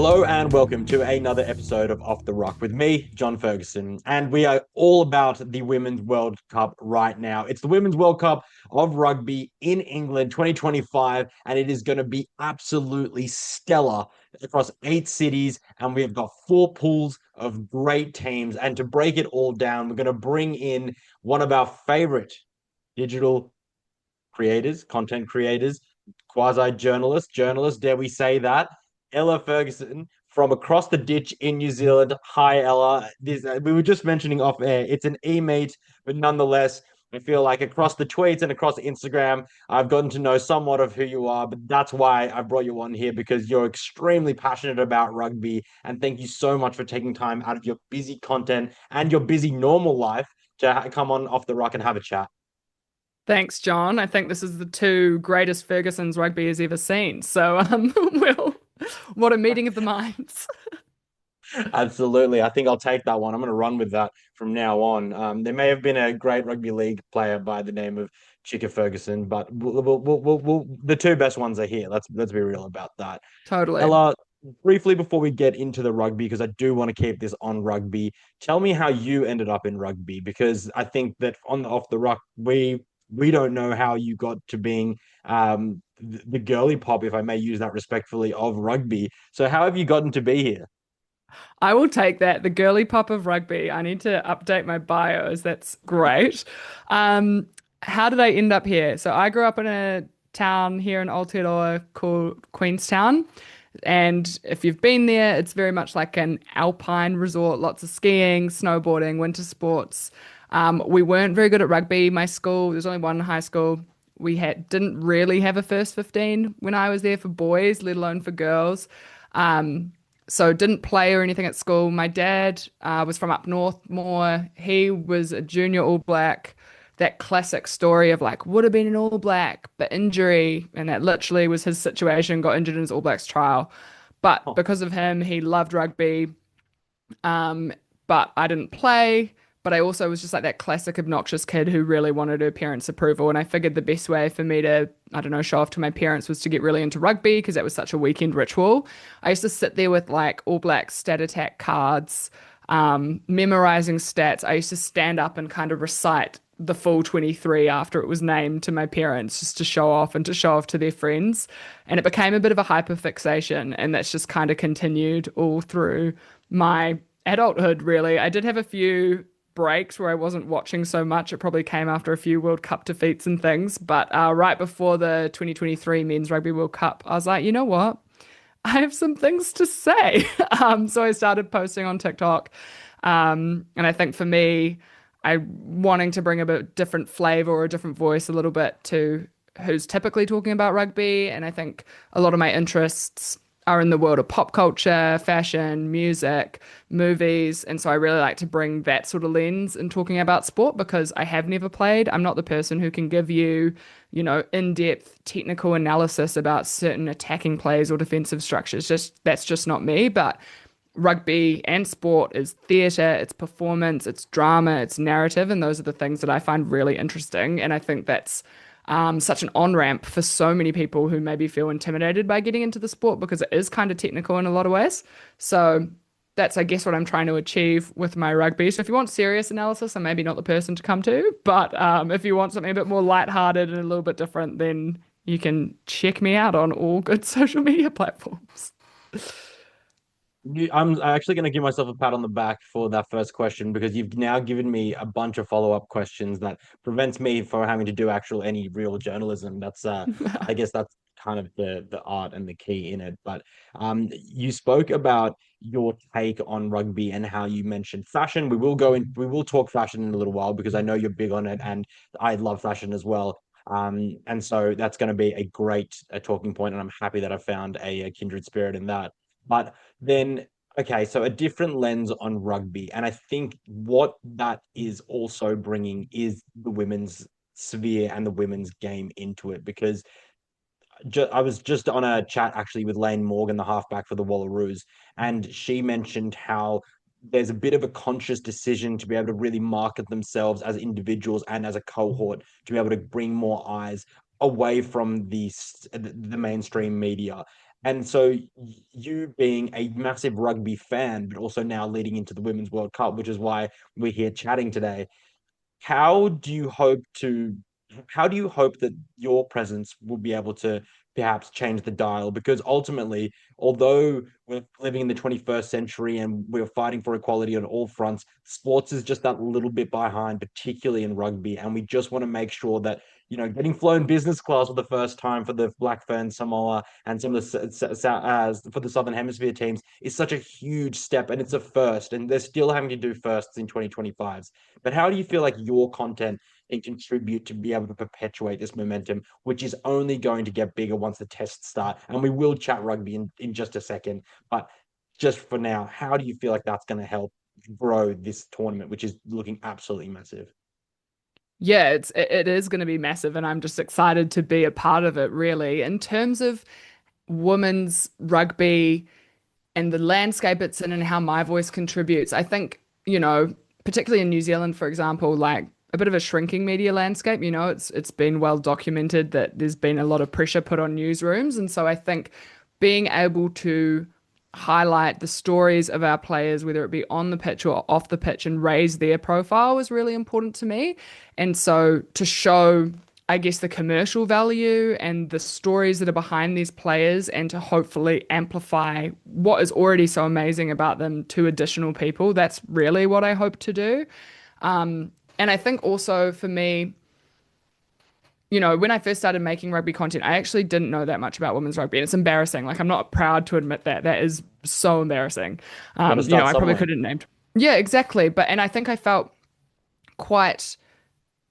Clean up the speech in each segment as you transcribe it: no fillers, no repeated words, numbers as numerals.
Hello and welcome to another episode of Off the Rock with me, John Ferguson. And we are all about the Women's World Cup right now. It's the Women's World Cup of rugby in England 2025, and it is going to be absolutely stellar across 8 cities. And we have got 4 pools of great teams. And to break it all down, we're going to bring in one of our favorite digital creators, content creators, journalists, dare we say that? Ella Ferguson from across the ditch in New Zealand. Hi, Ella. We were just mentioning off air. It's an e-meet, but nonetheless, I feel like across the tweets and across Instagram, I've gotten to know somewhat of who you are. But that's why I brought you on here because you're extremely passionate about rugby. And thank you so much for taking time out of your busy content and your busy normal life to come on Off the Rock and have a chat. Thanks, John. I think this is the two greatest Fergusons rugby has ever seen. So, well, what a meeting of the minds. Absolutely. I think I'll take that one. I'm going to run with that from now on. There may have been a great rugby league player by the name of Chicka Ferguson, but the two best ones are here. Let's be real about that. Totally. Ella, briefly before we get into the rugby, because I do want to keep this on rugby, tell me how you ended up in rugby, because I think that on the Off the Rock, we don't know how you got to being the girly pop, if I may use that respectfully, of rugby. So how have you gotten to be here? I will take that. The girly pop of rugby. I need to update my bios. That's great. Um, how did I end up here? So I grew up in a town here in Aotearoa called Queenstown. And if you've been there, it's very much like an alpine resort, lots of skiing, snowboarding, winter sports. We weren't very good at rugby. My school, there's only one high school. We didn't really have a first 15 when I was there for boys, let alone for girls. So didn't play or anything at school. My dad was from up north more. He was a junior All Black. That classic story of like would have been an All Black, but injury, and that literally was his situation. Got injured in his All Blacks trial, but Oh, because of him, he loved rugby. Um, but I didn't play. But I also was just like that classic obnoxious kid who really wanted her parents' approval. And I figured the best way for me to, I don't know, show off to my parents was to get really into rugby because that was such a weekend ritual. I used to sit there with like All Black stat attack cards, memorizing stats. I used to stand up and kind of recite the full 23 after it was named to my parents just to show off and to show off to their friends. And it became a bit of a hyperfixation. And that's just kind of continued all through my adulthood, really. I did have a few breaks where I wasn't watching so much. It probably came after a few World Cup defeats and things. But right before the 2023 Men's Rugby World Cup, I was like, you know what? I have some things to say. So I started posting on TikTok. And I think for me, I wanting to bring a bit different flavor or a different voice a little bit to who's typically talking about rugby. And I think a lot of my interests are in the world of pop culture, fashion, music, movies. And so I really like to bring that sort of lens in talking about sport because I have never played. I'm not the person who can give you, in-depth technical analysis about certain attacking plays or defensive structures. Just that's just not me. But rugby and sport is theatre, it's performance, it's drama, it's narrative, and those are the things that I find really interesting. And I think that's such an on-ramp for so many people who maybe feel intimidated by getting into the sport because it is kind of technical in a lot of ways. So that's, I guess, what I'm trying to achieve with my rugby. So if you want serious analysis, I'm maybe not the person to come to. But if you want something a bit more lighthearted and a little bit different, then you can check me out on all good social media platforms. I'm actually going to give myself a pat on the back for that first question because you've now given me a bunch of follow-up questions that prevents me from having to do actual any real journalism. I guess that's kind of the art and the key in it. But you spoke about your take on rugby and how you mentioned fashion. We will talk fashion in a little while because I know you're big on it and I love fashion as well. And so that's going to be a great talking point, and I'm happy that I found a kindred spirit in that. But then, okay, so a different lens on rugby. And I think what that is also bringing is the women's sphere and the women's game into it. Because I was just on a chat actually with Lane Morgan, the halfback for the Wallaroos, and she mentioned how there's a bit of a conscious decision to be able to really market themselves as individuals and as a cohort to be able to bring more eyes away from the mainstream media. And so you being a massive rugby fan, but also now leading into the Women's World Cup, which is why we're here chatting today. How do you hope to how do you hope that your presence will be able to perhaps change the dial? Because ultimately, although we're living in the 21st century and we're fighting for equality on all fronts, sports is just that little bit behind, particularly in rugby. And we just want to make sure that, getting flown business class for the first time for the Black Ferns, Samoa, and some of for the Southern Hemisphere teams is such a huge step, and it's a first, and they're still having to do firsts in 2025s. But how do you feel like your content can contribute to be able to perpetuate this momentum, which is only going to get bigger once the tests start? And we will chat rugby in just a second. But just for now, how do you feel like that's going to help grow this tournament, which is looking absolutely massive? Yeah, it is going to be massive, and I'm just excited to be a part of it, really. In terms of women's rugby and the landscape it's in and how my voice contributes, I think, particularly in New Zealand, for example, like a bit of a shrinking media landscape, it's been well documented that there's been a lot of pressure put on newsrooms. And so I think being able to highlight the stories of our players, whether it be on the pitch or off the pitch, and raise their profile was really important to me. And so to show, I guess, the commercial value and the stories that are behind these players, and to hopefully amplify what is already so amazing about them to additional people, that's really what I hope to do. And I think also for me, when I first started making rugby content, I actually didn't know that much about women's rugby. And it's embarrassing. Like, I'm not proud to admit that. That is so embarrassing. Got to start I probably somewhere. could have named. Yeah, exactly. And I think I felt quite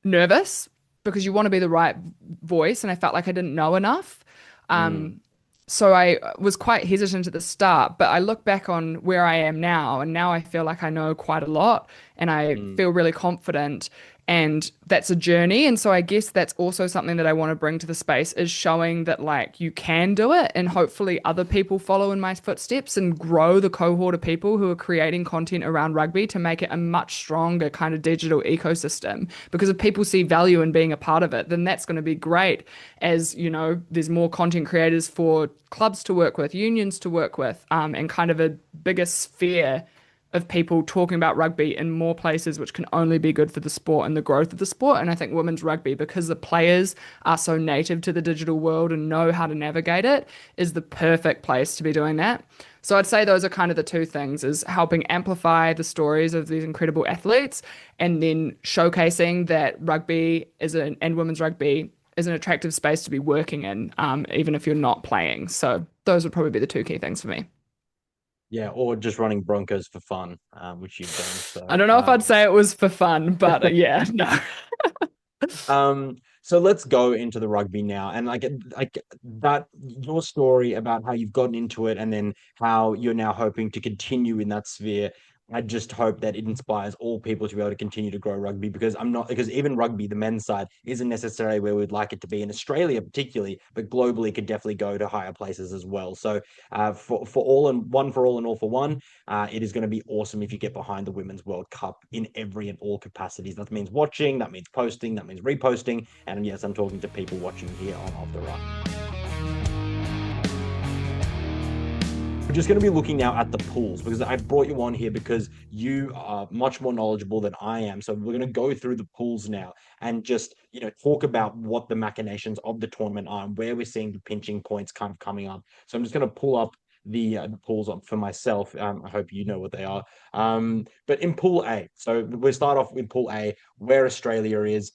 nervous because you want to be the right voice. And I felt like I didn't know enough. Mm, So I was quite hesitant at the start, but I look back on where I am now, and now I feel like I know quite a lot and I mm. feel really confident. And that's a journey. And so I guess that's also something that I want to bring to the space, is showing that like you can do it, and hopefully other people follow in my footsteps and grow the cohort of people who are creating content around rugby to make it a much stronger kind of digital ecosystem. Because if people see value in being a part of it, then that's going to be great. As there's more content creators for clubs to work with, unions to work with, and kind of a bigger sphere of people talking about rugby in more places, which can only be good for the sport and the growth of the sport. And I think women's rugby, because the players are so native to the digital world and know how to navigate it, is the perfect place to be doing that. So I'd say those are kind of the two things: is helping amplify the stories of these incredible athletes, and then showcasing that and women's rugby is an attractive space to be working in, even if you're not playing. So those would probably be the two key things for me. Yeah, or just running Broncos for fun, which you've done. I So, don't know if I'd say it was for fun, but yeah, no. so let's go into the rugby now, and like that your story about how you've gotten into it, and then how you're now hoping to continue in that sphere. I just hope that it inspires all people to be able to continue to grow rugby, because even rugby, the men's side, isn't necessarily where we'd like it to be in Australia, particularly, but globally could definitely go to higher places as well. So, for all and one for all and all for one, it is going to be awesome if you get behind the Women's World Cup in every and all capacities. That means watching, that means posting, that means reposting. And yes, I'm talking to people watching here on Off the Rock. We're just going to be looking now at the pools, because I brought you on here because you are much more knowledgeable than I am. So we're going to go through the pools now and just, talk about what the machinations of the tournament are and where we're seeing the pinching points kind of coming up. So I'm just going to pull up the pools up for myself. I hope you know what they are. But in Pool A, so we'll start off with Pool A, where Australia is.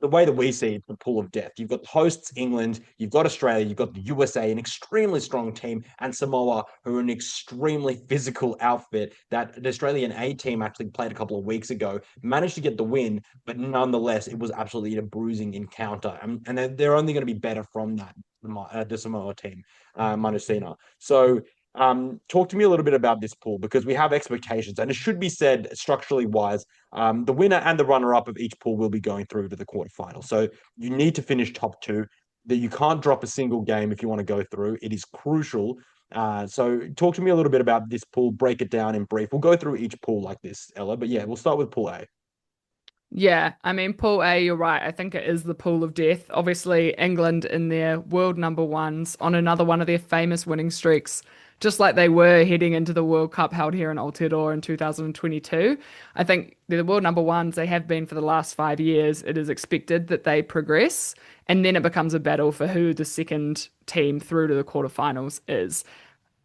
The way that we see it, the pool of death. You've got hosts England, you've got Australia, you've got the USA, an extremely strong team, and Samoa, who are an extremely physical outfit that the Australian A team actually played a couple of weeks ago, managed to get the win, but nonetheless, it was absolutely a bruising encounter. And they're only going to be better from that, the Samoa team, Manusina. So talk to me a little bit about this pool, because we have expectations, and it should be said, structurally wise, the winner and the runner-up of each pool will be going through to the quarterfinal. So you need to finish top two. That you can't drop a single game if you want to go through. It is crucial. So talk to me a little bit about this pool. Break it down in brief. We'll go through each pool like this, Ella. But yeah, we'll start with Pool A. Yeah, I mean, Pool A, you're right. I think it is the pool of death. Obviously, England in their world number ones on another one of their famous winning streaks, just like they were heading into the World Cup held here in Aotearoa in 2022. I think they're the world number ones. They have been for the last 5 years. It is expected that they progress, and then it becomes a battle for who the second team through to the quarterfinals is.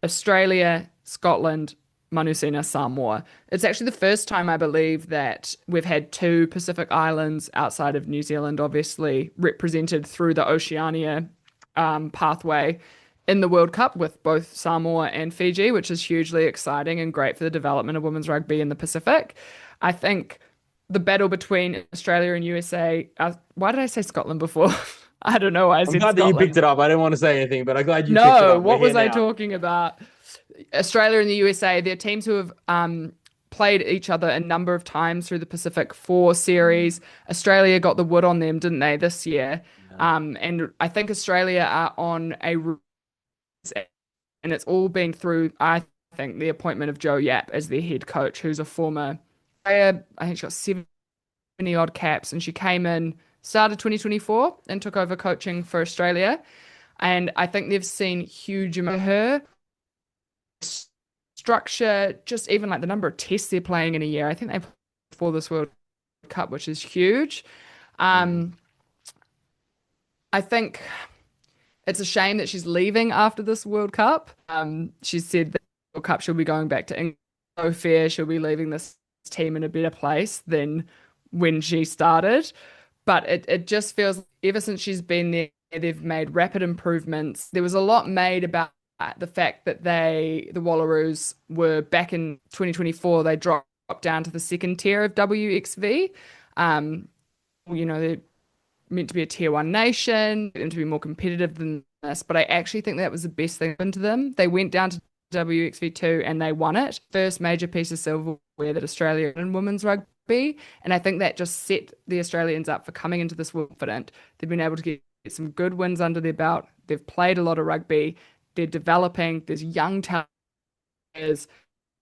Australia, Scotland, Manusina, Samoa. It's actually the first time I believe that we've had two Pacific islands outside of New Zealand, obviously represented through the Oceania pathway in the World Cup with both Samoa and Fiji, which is hugely exciting and great for the development of women's rugby in the Pacific. I think the battle between Australia and USA. Why did I say Scotland before? I don't know why I I'm said glad that you picked Scotland. it up. I didn't want to say anything, but I'm glad you picked it No, up. We're what here was I now. talking about? Australia and the USA, they're teams who have played each other a number of times through the Pacific Four series. Australia got the wood on them, didn't they, this year? Yeah. And I think Australia are on a and it's all been through, I think, the appointment of Joe Yap as their head coach, who's a former player. I think she got 70 odd caps, and she came in, started 2024 and took over coaching for Australia. And I think they've seen huge amount of her structure, just even like the number of tests they're playing in a year. I think they for this World Cup, which is huge. Mm. Um, I think it's a shame that she's leaving after this World Cup. She said that the World Cup she'll be going back to England. So fair, she'll be leaving this team in a better place than when she started. But it just feels ever since she's been there, they've made rapid improvements. There was a lot made about the fact that the Wallaroos were back in 2024, they dropped down to the second tier of WXV. Um, they're meant to be a tier one nation and to be more competitive than this, but I actually think that was the best thing that happened to them. They went down to WXV2 and they won it. First major piece of silverware that Australia in women's rugby. And I think that just set the Australians up for coming into this world confident. They've been able to get some good wins under their belt. They've played a lot of rugby. They're developing. There's young talent. I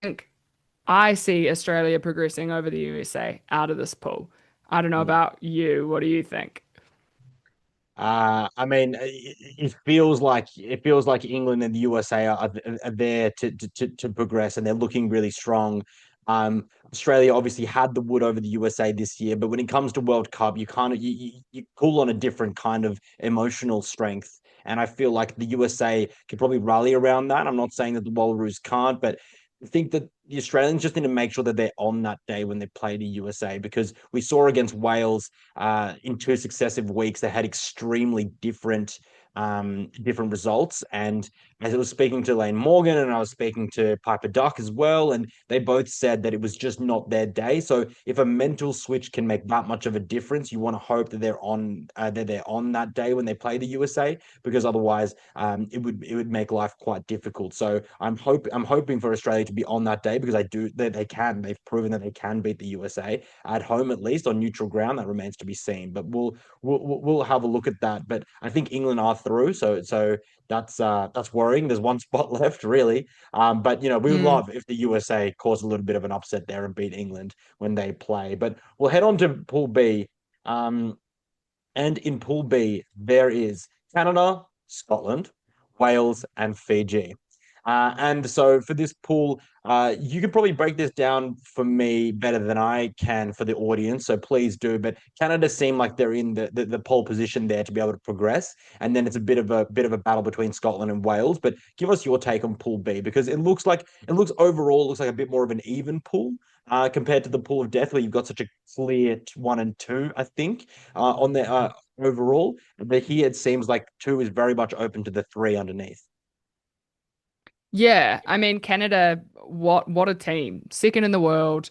think I see Australia progressing over the USA out of this pool. I don't know about you. What do you think? I mean, it feels like England and the USA are there to progress, and they're looking really strong. Australia obviously had the wood over the USA this year, but when it comes to World Cup, you kind of you pull on a different kind of emotional strength, and I feel like the USA could probably rally around that. I'm not saying that the Wallaroos can't, but I think that the Australians just need to make sure that they're on that day when they play the USA, because we saw against Wales in two successive weeks. They had extremely different results. And as I was speaking to Lane Morgan and I was speaking to Piper Duck as well, and they both said that it was just not their day. So if a mental switch can make that much of a difference, you want to hope that they're on that day when they play the USA, because otherwise it would make life quite difficult. So I'm hoping for Australia to be on that day, because I do they can. They've proven that they can beat the USA at home, at least on neutral ground. That remains to be seen, but we'll have a look at that. But I think England are through, so that's worrying. There's one spot left, really. But we would Mm. love if the USA caused a little bit of an upset there and beat England when they play. But we'll head on to Pool B. Um, and in Pool B, there is Canada, Scotland, Wales, and Fiji. And so for this pool, you could probably break this down for me better than I can for the audience. So please do. But Canada seem like they're in the pole position there to be able to progress. And then it's a bit of a battle between Scotland and Wales. But give us your take on Pool B, because it looks like a bit more of an even pool. Compared to the pool of death, where you've got such a clear one and two, I think, on the overall. But here it seems like two is very much open to the three underneath. Yeah, I mean Canada, what a team. Second in the world,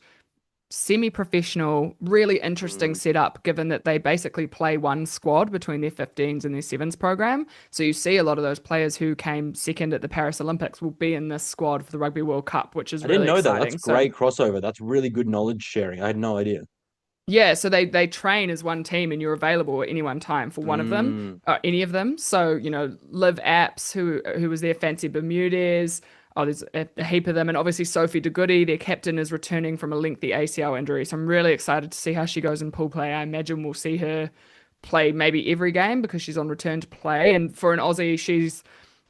semi-professional, really interesting Mm. setup given that they basically play one squad between their 15s and their sevens program. So you see a lot of those players who came second at the Paris Olympics will be in this squad for the Rugby World Cup, which is I didn't really know that. That's exciting. So great crossover. That's really good knowledge sharing. I had no idea. yeah, so they train as one team and you're available at any one time for one of them, Mm. any of them. So, Liv Apps, who was there, Fancy Bermudez, Oh, there's a heap of them. And obviously Sophie de Goody, their captain, is returning from a lengthy ACL injury. So I'm really excited to see how she goes in pool play. I imagine we'll see her play maybe every game because she's on return to play. And for an Aussie,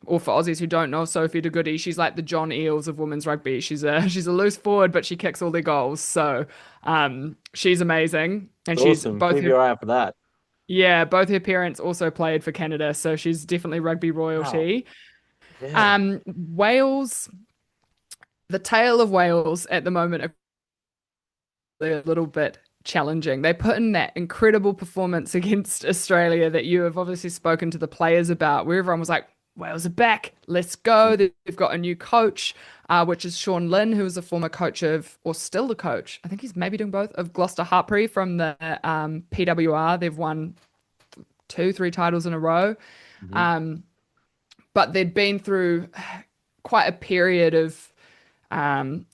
or for Aussies who don't know Sophie de Goody, she's like the John Eales of women's rugby. She's a loose forward, but she kicks all their goals. So she's amazing. And she's Awesome. Keep your eye out for that. both her parents also played for Canada. So she's definitely rugby Wow. royalty. Yeah. Wales, the tale of Wales at the moment are a little bit challenging. They put in that incredible performance against Australia that you have obviously spoken to the players about, where everyone was like, Wales are back, let's go. They've got a new coach, which is Sean Lynn, who is a former coach of, or still the coach, I think he's maybe doing both, of Gloucester Hartpury from the PWR. They've won two, three titles in a row. Mhm. Um, but they'd been through quite a period of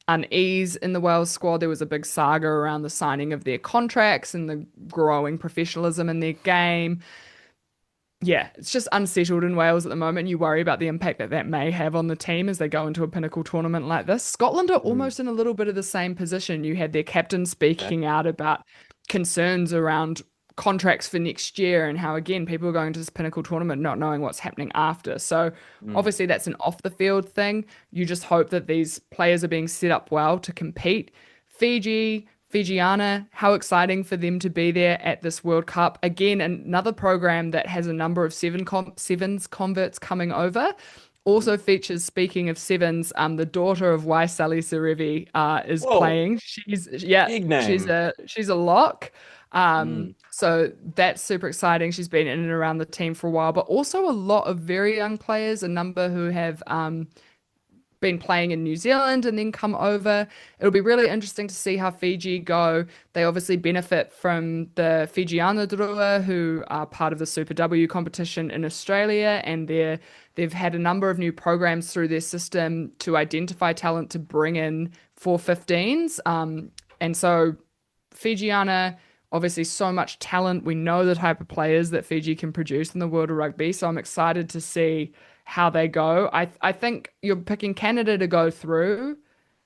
unease in the Wales squad. There was a big saga around the signing of their contracts and the growing professionalism in their game. Yeah, it's just unsettled in Wales at the moment. You worry about the impact that that may have on the team as they go into a pinnacle tournament like this. Scotland are Mm. almost in a little bit of the same position. You had their captain Okay. speaking out about concerns around contracts for next year and how, again, people are going to this pinnacle tournament not knowing what's happening after. So, Mm. obviously, that's an off the field thing. You just hope that these players are being set up well to compete. Fijiana, how exciting for them to be there at this World Cup. Again, another program that has a number of sevens converts coming over. Mhm. Also features, speaking of sevens, the daughter of Waisali Serevi is Whoa, playing. big name. She's a lock. Mm. So that's super exciting. She's been in and around the team for a while, but also a lot of very young players, a number who have been playing in New Zealand and then come over. It'll be really interesting to see how Fiji go. They obviously benefit from the Fijiana Drua, who are part of the Super W competition in Australia, and they've had a number of new programs through their system to identify talent to bring in for 15s. And so Fijiana, obviously so much talent. We know the type of players that Fiji can produce in the world of rugby. So I'm excited to see how they go. I think you're picking Canada to go through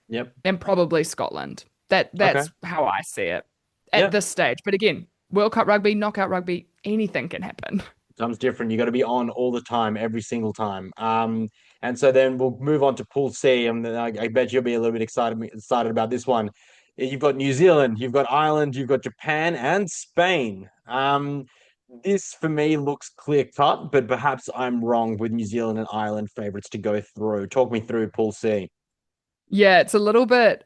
Yep. and probably Scotland. Okay. That's how I see it at Yep. this stage. But again, World Cup rugby, knockout rugby, anything can happen. Time's different. You got to be on all the time, every single time. And so then we'll move on to Pool C. And I bet you'll be a little bit excited about this one. You've got New Zealand, you've got Ireland, you've got Japan and Spain. This for me looks clear cut, but perhaps I'm wrong with New Zealand and Ireland favorites to go through. Talk me through Pool C. Yeah, it's a little bit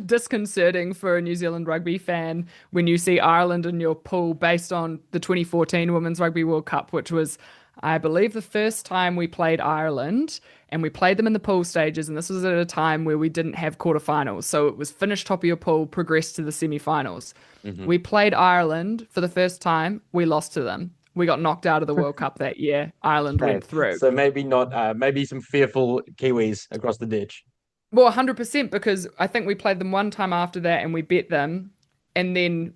disconcerting for a New Zealand rugby fan when you see Ireland in your pool based on the 2014 Women's Rugby World Cup, which was, I believe, the first time we played Ireland, and we played them in the pool stages. And this was at a time where we didn't have quarterfinals. So it was finish top of your pool, progress to the semi-finals. Hmm. We played Ireland for the first time. We lost to them. We got knocked out of the World Cup that year. Ireland Okay. went through. So maybe not, maybe some fearful Kiwis across the ditch. Well, 100% because I think we played them one time after that and we bet them. And then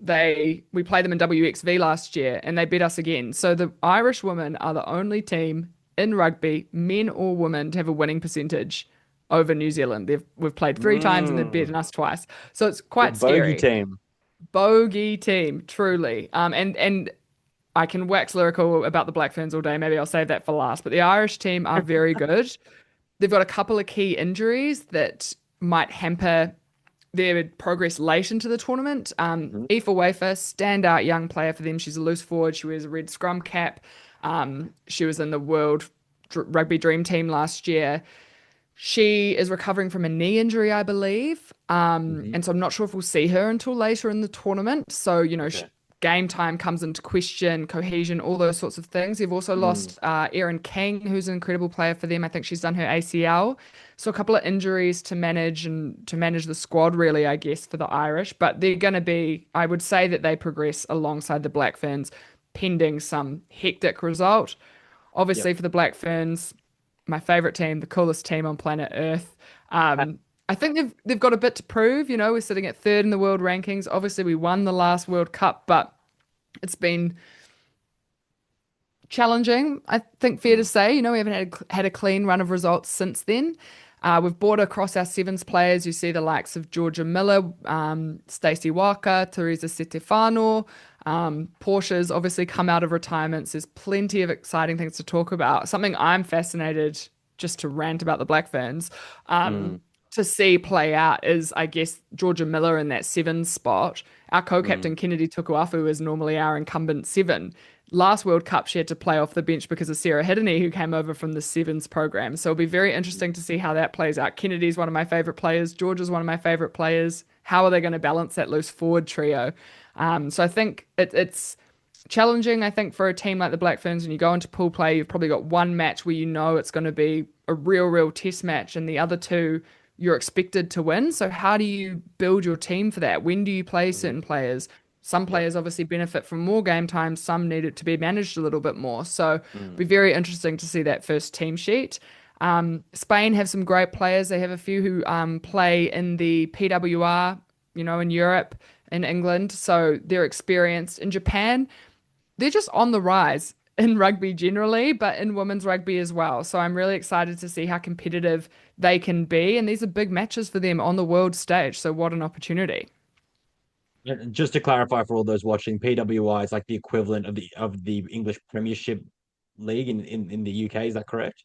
we played them in WXV last year and they beat us again. So the Irish women are the only team in rugby, men or women, to have a winning percentage over New Zealand. We've played three times and they've Mm, beaten us twice. So it's the quite bogey scary. team. Bogey team, truly. And I can wax lyrical about the Black Ferns all day. Maybe I'll save that for last. But the Irish team are very good. They've got a couple of key injuries that might hamper their progress late into the tournament. Mhm. Aoife Wafer, standout young player for them. She's a loose forward. She wears a red scrum cap. She was in the World Rugby Dream Team last year. She is recovering from a knee injury, I believe. Mhm. And so I'm not sure if we'll see her until later in the tournament. So, Okay. game time comes into question, cohesion, all those sorts of things. They've also Mm. lost Erin King, who's an incredible player for them. I think she's done her ACL. So a couple of injuries to manage and to manage the squad, really, I guess, for the Irish. But they're going to be, I would say that they progress alongside the Black Ferns, pending some hectic result. Yep. Obviously, for the Black Ferns, my favorite team, the coolest team on planet Earth. I think they've got a bit to prove. We're sitting at third in the world rankings. Obviously, we won the last World Cup, but it's been challenging. I think fair to Mm. say. We haven't had a clean run of results since then. We've brought across our sevens players. You see the likes of Georgia Miller, Stacey Walker, Teresa Setefano. Portia's obviously come out of retirements. There's plenty of exciting things to talk about. Something I'm fascinated, just to rant about the Black Ferns, Mm, to see play out is, I guess, Georgia Miller in that seven spot. Our mm, co-captain Kennedy Tukuafu is normally our incumbent seven. Last World Cup, she had to play off the bench because of Sarah Hiddeny, who came over from the sevens program. So it'll be very interesting to see how that plays out. Kennedy's one of my favorite players. Georgia's one of my favorite players. How are they going to balance that loose forward trio? So I think it's challenging, I think, for a team like the Black Ferns. When you go into pool play, you've probably got one match where you know it's going to be a real test match, and the other two you're expected to win. So how do you build your team for that? When do you play mm, certain players? Some yep. players obviously benefit from more game time, some need it to be managed a little bit more. So it'll be Mm, very interesting to see that first team sheet. Spain have some great players. They have a few who play in the PWR, in Europe, in England. So they're experienced. In Japan, they're just on the rise in rugby generally, but in women's rugby as well. So I'm really excited to see how competitive they can be. And these are big matches for them on the world stage. So what an opportunity. and just to clarify for all those watching, PWI is like the equivalent of the English Premiership League in the UK. Is that correct?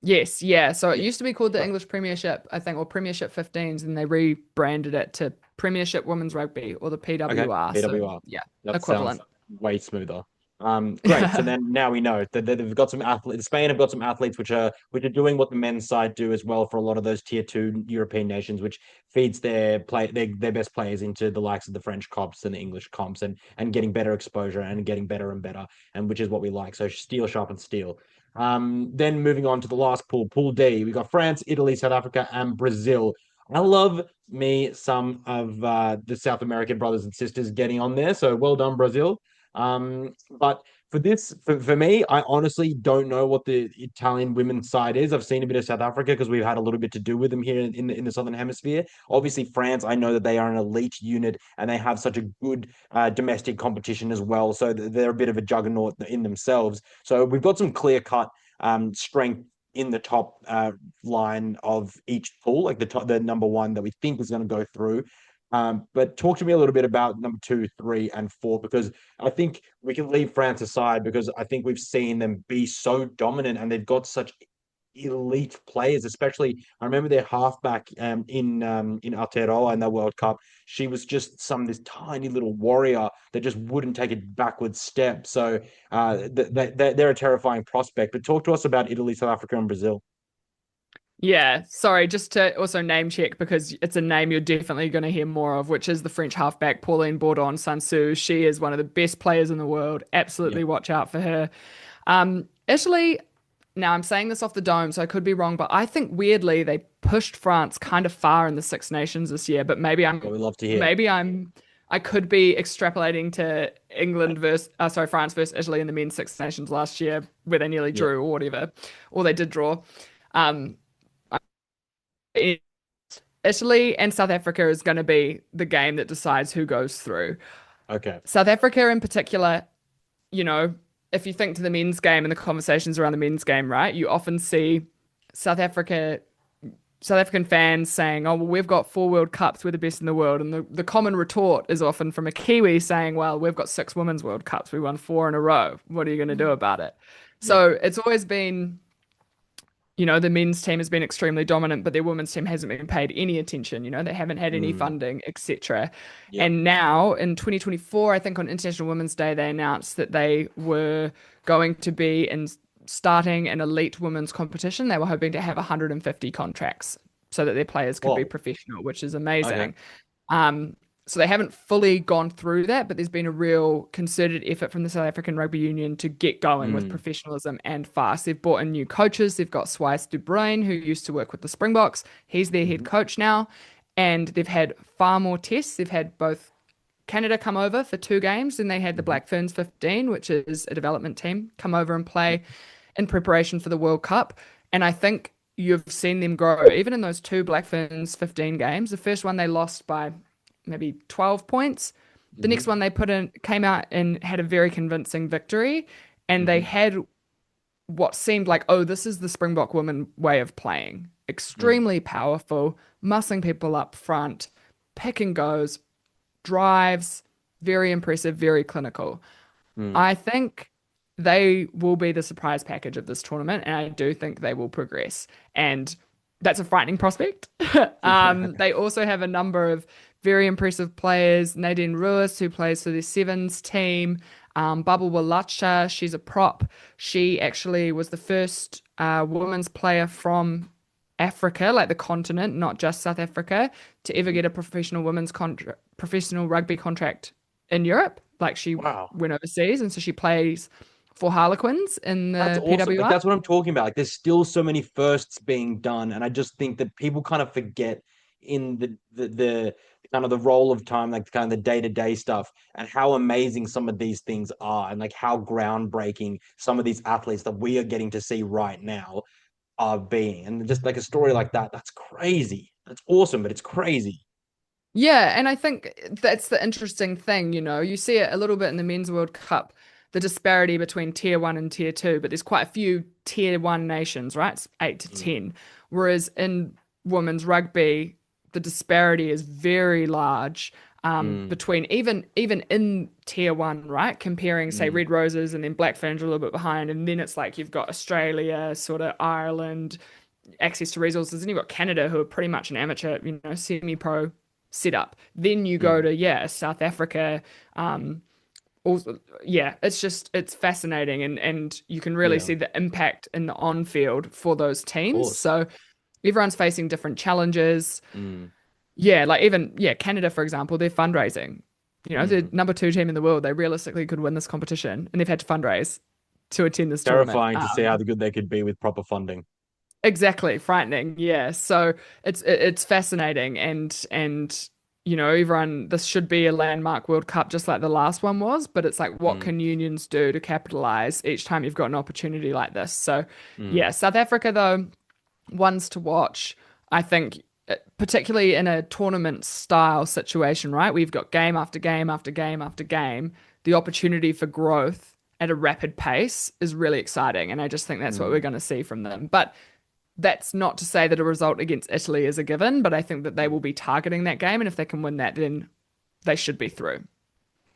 Yes, yeah. So it Yeah. used to be called the Right. English Premiership, I think, or Premiership 15s, and they rebranded it to Premiership Women's Rugby or the Okay. PWR. So PWR. yeah, That sounds equivalent. way smoother. Great. So then now we know that they've got some athletes. Spain have got some athletes which are doing what the men's side do as well for a lot of those tier two European nations, which feeds their best players into the likes of the French comps and the English comps and getting better exposure and getting better and better, and which is what we like. So steel sharpens steel. Then moving on to the last pool, Pool D, we got France, Italy, South Africa, and Brazil. I love me some of the South American brothers and sisters getting on there. So well done, Brazil. But for me, I honestly don't know what the Italian women's side is. I've seen a bit of South Africa because we've had a little bit to do with them here in the Southern Hemisphere. Obviously, France, I know that they are an elite unit and they have such a good domestic competition as well. So they're a bit of a juggernaut in themselves. So we've got some clear cut strength in the top line of each pool, like the number one that we think is going to go through. But talk to me a little bit about number two, three, and four, because I think we can leave France aside because I think we've seen them be so dominant and they've got such elite players, especially I remember their halfback in Aotearoa in the World Cup. She was just this tiny little warrior that just wouldn't take a backward step. So they're a terrifying prospect. But talk to us about Italy, South Africa, and Brazil. Yeah, sorry, just to also name check because it's a name you're definitely going to hear more of, which is the French halfback Pauline Bourdon Sansu. She is one of the best players in the world. Yeah. Absolutely watch out for her. Italy, now I'm saying this off the dome, so I could be wrong, but I think weirdly they pushed France kind of far in the Six Nations this year, but What we love to hear. maybe I could be extrapolating to France versus Italy in the men's Six Nations last year where they nearly Yeah. drew or whatever, or they did draw. Um, Italy and South Africa is going to be the game that decides who goes through. Okay. South Africa in particular, you know, if you think to the men's game and the conversations around the men's game, right, you often see South Africa, South African fans saying, "Oh, well, we've got four World Cups, we're the best in the world," and the common retort is often from a Kiwi saying, "Well, we've got six women's World Cups, we won four in a row. What are you going to do Mm. about it?" Yep. So it's always been the men's team has been extremely dominant, but their women's team hasn't been paid any attention. They haven't had any Mm. funding, etc. Yep. And now in 2024, I think on International Women's Day, they announced that they were going to be starting an elite women's competition. They were hoping to have 150 contracts so that their players could be Whoa. professional, which is Okay. amazing. Um, so they haven't fully gone through that, but there's been a real concerted effort from the South African Rugby Union to get going with Mm. professionalism and fast. They've brought in new coaches. They've got Swise de Bruyne, who used to work with the Springboks. He's their head Mhm. coach now. And they've had far more tests. They've had both Canada come over for 2 games, and they had the Mhm. Black Ferns 15, which is a development team, come over and play in preparation for the World Cup. And I think you've seen them grow, even in those two Black Ferns 15 games. The first one they lost by maybe 12 points. The next Mhm. one they came out and had a very convincing victory. And they Mhm. had what seemed like, oh, this is the Springbok women way of playing. Mm, extremely powerful, mussing people up front, pick and goes, drives, very impressive, very clinical. mm. I think they will be the surprise package of this tournament, and I do think they will progress. And that's a frightening prospect. They also have a number of very impressive players. Nadine Ruiz, who plays for the Sevens team. Bubble Walacha, she's a prop. She actually was the first women's player from Africa, like the continent, not just South Africa, to ever get a professional rugby contract in Europe. Like she Wow. went overseas, and so she plays for Harlequins in That's the awesome. Like PWR. that's what I'm talking about. Like there's still so many firsts being done, and I just think that people kind of forget in the kind of the role of time, like kind of the day-to-day stuff, and how amazing some of these things are, and like how groundbreaking some of these athletes that we are getting to see right now are being. And just like a story like that, that's crazy. That's awesome, but it's crazy. Yeah, and I think that's the interesting thing, you see it a little bit in the Men's World Cup, the disparity between tier one and tier two, but there's quite a few tier one nations, right? It's 8 to 10. Whereas in women's rugby, the disparity is very large Mm, between even in tier one, right? Comparing, say, mm, Red Roses and then Black Ferns are a little bit behind, and then it's like you've got Australia, sort of Ireland, access to resources, and you've got Canada, who are pretty much an amateur, semi-pro setup. Then you go mm. to South Africa. Also, it's fascinating, and you can really Yeah, see the impact in the on field for those of teams. course. So everyone's facing different challenges. Mm, Yeah, like even Canada, for example, they're fundraising. The mm. number two team in the world. They realistically could win this competition, and they've had to fundraise to attend this tournament. Terrifying to see how good they could be with proper funding. Exactly, frightening. Yeah. So it's fascinating, and everyone, this should be a landmark World Cup just like the last one was, but it's like what Mm, can unions do to capitalize each time you've got an opportunity like this. So mm, yeah, South Africa though, ones to watch. I think particularly in a tournament style situation, right? We've got game after game after game after game. The opportunity for growth at a rapid pace is really exciting, and I just think that's what we're mm, going to see from them. But that's not to say that a result against Italy is a given, but I think that they will mm. be targeting that game, and if they can win that, then they should be through.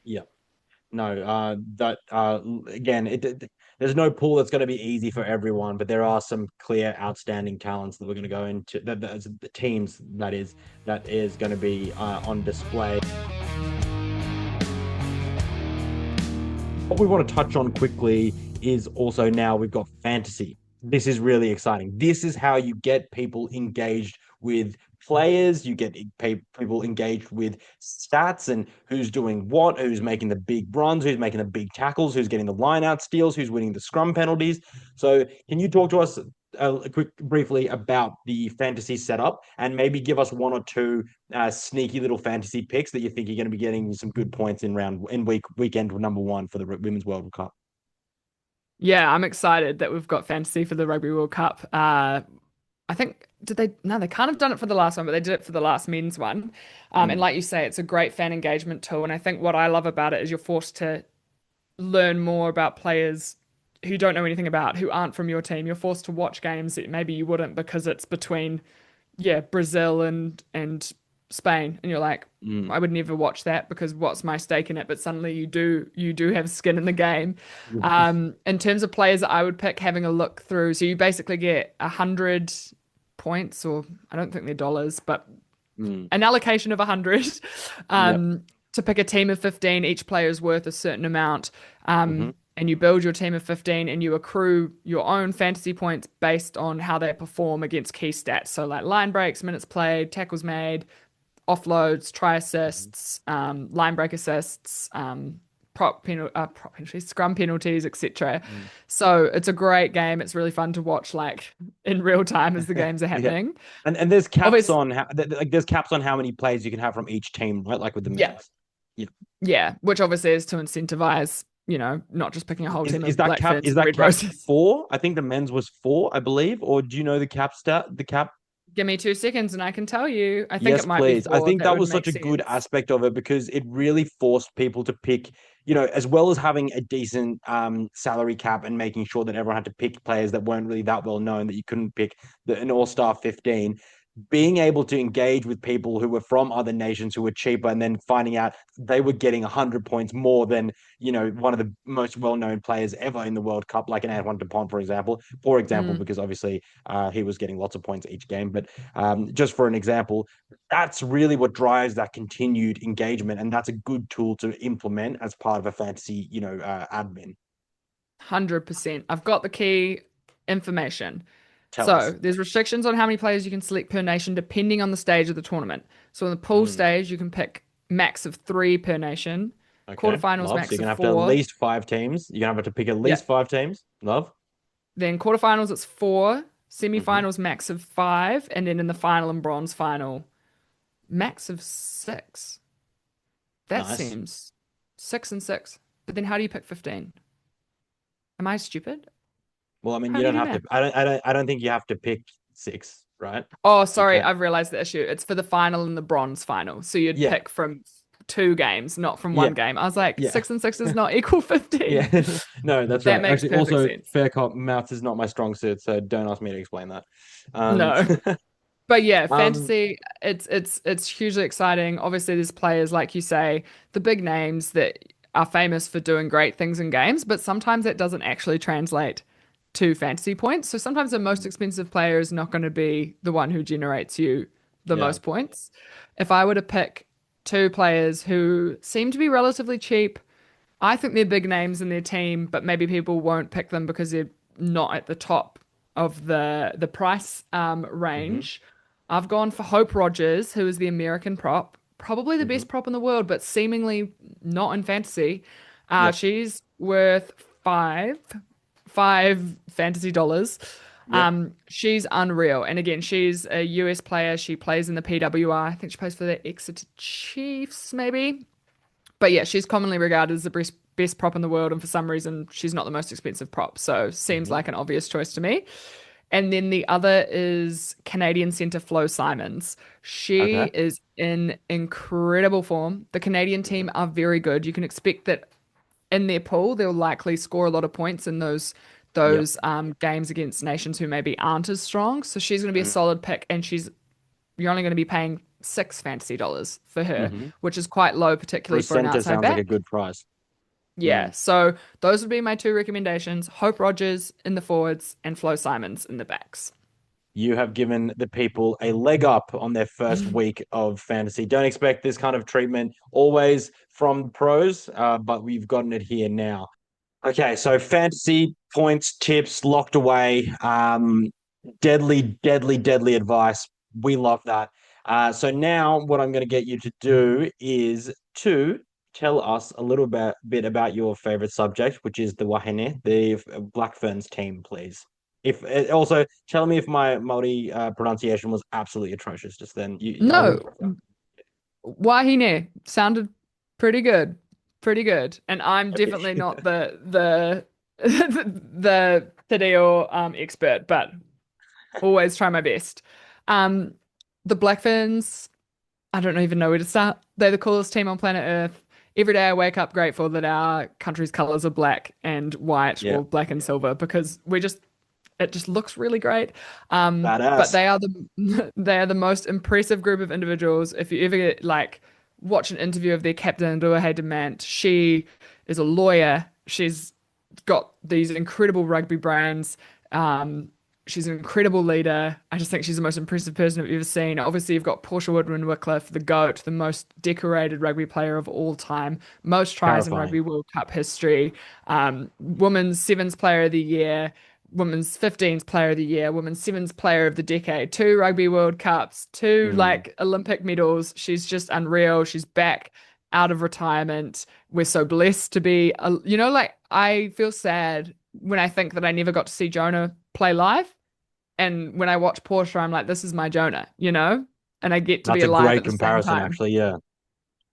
Yeah. No, that again, there's no pool that's going to be easy for everyone, but there are some clear, outstanding talents that we're going to go into. That's the teams that is going to be on display. What we want to touch on quickly is also now we've got fantasy. This is really exciting. This is how you get people engaged with players, you get people engaged with stats and who's doing what, who's making the big runs, who's making the big tackles, who's getting the line out steals, who's winning the scrum penalties. So, can you talk to us briefly about the fantasy setup and maybe give us one or two sneaky little fantasy picks that you think you're going to be getting some good points in weekend number one for the Women's World Cup? Yeah, I'm excited that we've got fantasy for the Rugby World Cup. I think did they? No, they can't have done it for the last one, but they did it for the last men's one. And Mm, like you say, it's a great fan engagement tool. And I think what I love about it is you're forced to learn more about players who you don't know anything about, who aren't from your team. You're forced to watch games that maybe you wouldn't because it's between, Brazil and Spain, and you're like, mm. I would never watch that because what's my stake in it? But suddenly you do have skin in the game. In terms of players that I would pick, having a look through, so you basically get 100 points, or I don't think they're dollars, but Mm, an allocation of 100 yep. to pick a team of 15. Each player is worth a certain amount. Hmm. And you build your team of 15 and you accrue your own fantasy points based on how they perform against key stats. So, like line breaks, minutes played, tackles made, offloads, try assists, line break assists, prop penalties, scrum penalties, etc. Mm. So it's a great game. It's really fun to watch, like in real time as the games are Yeah. happening. And there's caps Obviously, on how like there's caps on how many players you can have from each team, right? Like with the yeah, men's. Yeah. yeah, which obviously is to incentivize, not just picking a whole Is team is of that Black cap Ferns is and that Red cap Roses. four? I think the men's was four, I believe. Or do you know the cap? Give me 2 seconds and I can tell you. I think Yes, it might be please. I four. think That that would was such make a good sense. aspect of it because it really forced people to pick, as well as having a decent salary cap and making sure that everyone had to pick players that weren't really that well known, that you couldn't pick an all-star 15, being able to engage with people who were from other nations who were cheaper, and then finding out they were getting 100 points more than one of the most well-known players ever in the World Cup, like an Antoine Dupont, for example, Mm, because obviously he was getting lots of points each game. But just for an example, that's really what drives that continued engagement, and that's a good tool to implement as part of a fantasy admin. 100%. I've got the key information. Tell So us. there's restrictions on how many players you can select per nation depending on the stage of the tournament. So in the pool Mm, stage, you can pick max of 3 per nation. okay, Quarterfinals, love. So max you're of gonna have to at 4. least 5 teams. You're gonna have to pick at Yeah. least 5 teams. Love. Then quarterfinals, it's 4. Hmm. Semifinals, max of 5. And then in the final and bronze final, max of 6. That Nice. seems 6 and 6. But then how do you pick 15? Am I stupid? Well, I mean, How you do you don't do have to. math? I don't think you have to pick six, right? Oh, You sorry, can. I've realized the issue. It's for the final and the bronze final. So you'd Yeah. pick from 2 games, not from Yeah. 1 game. I was like, Yeah. 6 and 6 is not equal 15. Yeah. No, that's That right. makes Actually, perfect also, sense. fair cop maths is not my strong suit, so don't ask me to explain that. Um, No. But yeah, um, fantasy, it's hugely exciting. Obviously, there's players like you say, the big names that are famous for doing great things in games, but sometimes that doesn't actually translate to fantasy points. So sometimes the most expensive player is not going to be the one who generates you the yeah. most points. If I were to pick 2 players who seem to be relatively cheap, I think they're big names in their team, but maybe people won't pick them because they're not at the top of the price Hmm. range. I've gone for Hope Rogers, who is the American prop, probably the Hmm. best prop in the world, but seemingly not in fantasy. Yep. She's worth five fantasy dollars. Yep. She's unreal. And again, she's a US player. She plays in the PWR. I think she plays for the Exeter Chiefs, maybe. But yeah, she's commonly regarded as the best prop in the world, and for some reason, she's not the most expensive prop. So seems Hmm. like an obvious choice to me. And then the other is Canadian centre Flo Simons. She Okay. is in incredible form. The Canadian Hmm. team are very good. You can expect that in their pool, they'll likely score a lot of points in those Yep. games against nations who maybe aren't as strong. So she's going to be a solid pick, and you're only going to be paying 6 fantasy dollars for her, Hmm. which is quite low, For a particularly for an center, outside sounds like back. a good price. Yeah, Mm. so those would be my 2 recommendations. Hope Rogers in the forwards and Flo Simons in the backs. You have given the people a leg up on their first week of fantasy. Don't expect this kind of treatment always from pros, but we've gotten it here now. Okay, so fantasy points, tips locked away. Deadly, deadly, deadly advice. We love that. So now what I'm going to get you to do is to tell us a little bit about your favorite subject, which is the Wahine, the Black Ferns team, please. If also tell me if my Maori pronunciation was absolutely atrocious. Just then, I No, will. Wahine sounded pretty good, pretty good. And I'm definitely Okay. not the the Te Reo expert, but always try my best. Um, the Black Ferns, I don't even know where to start. They're the coolest team on planet Earth. Every day I wake up grateful that our country's colors are black and white, Yeah, or black and silver, because it just looks really great. But badass. they are the they are the most impressive group of individuals. If you ever watch an interview of their captain, Ruahei Demant, she is a lawyer. She's got these incredible rugby brains. Um, she's an incredible leader. I just think she's the most impressive person I've ever seen. Obviously, you've got Portia Woodman-Wickliffe, the GOAT, the most decorated rugby player of all time, most tries in Terrifying. Rugby World Cup history, Women's Sevens Player of the Year, Women's 15s Player of the Year, Women's Sevens Player of the Decade, 2 Rugby World Cups, two Mm. Olympic medals. She's just unreal. She's back out of retirement. We're so blessed to be, I feel sad when I think that I never got to see Jonah play live. And when I watch Portia, I'm like, this is my Jonah. And I get to be That's a alive great at the same comparison, time. actually. Yeah.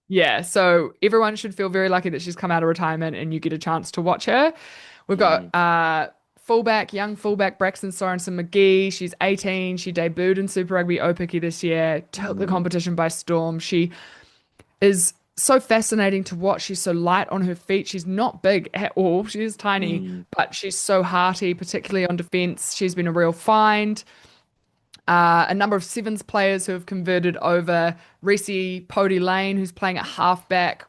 Yeah, so everyone should feel very lucky that she's come out of retirement and you get a chance to watch her. We've got Mm. young fullback Braxton Sorensen-McGee. She's 18. She debuted in Super Rugby Opiki this year, took the Mm. competition by storm. She is so fascinating to watch. She's so light on her feet. She's not big at all. She is tiny, Mm. but she's so hearty, particularly on defense. She's been a real find. A number of sevens players who have converted over. Reese Pody Lane, who's playing at halfback,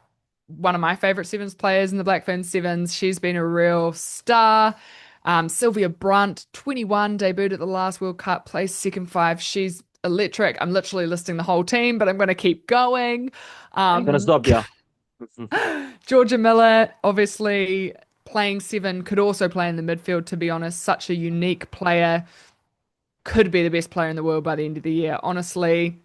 one of my favorite sevens players in the Black Ferns sevens. She's been a real star. Sylvia Brunt, 21, debuted at the last World Cup, plays second five. She's electric. I'm literally listing the whole team, but I'm going to keep going. I'm gonna Um, stop you. Georgia Miller, obviously playing seven, could also play in the midfield, to be honest. Such a unique player. Could be the best player in the world by the end of the year. Honestly,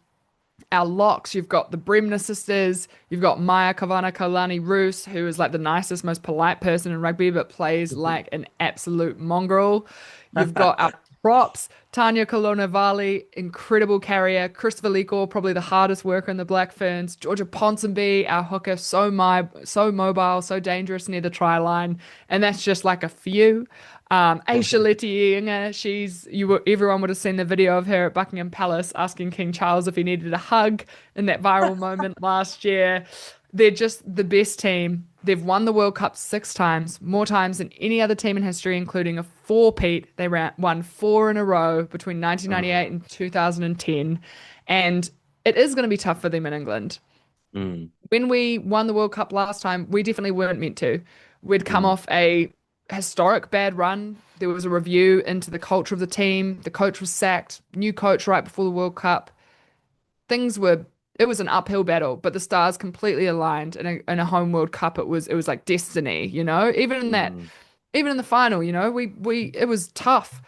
our locks, you've got the Bremner sisters, you've got Maya Kavana Kaulani Roos, who is like the nicest, most polite person in rugby, but plays like an absolute mongrel. You've got our props, Tanya Kolonavali, incredible carrier, Chris Valiko, probably the hardest worker in the Black Ferns, Georgia Ponsonby, our hooker, so mobile, so dangerous near the try line, and that's just like a few. Aisha Letienga, everyone would have seen the video of her at Buckingham Palace asking King Charles if he needed a hug in that viral moment last year. They're just the best team. They've won the World Cup 6 times, more times than any other team in history, including a four-peat. They won four in a row between 1998 and 2010. And it is going to be tough for them in England. Mm. When we won the World Cup last time, we definitely weren't meant to. We'd come Mm. off a historic bad run. There was a review into the culture of the team. The coach was sacked, new coach right before the World Cup. It was an uphill battle, but the stars completely aligned in a home World Cup. It was like destiny, Even in that, Mm. even in the final, it was tough.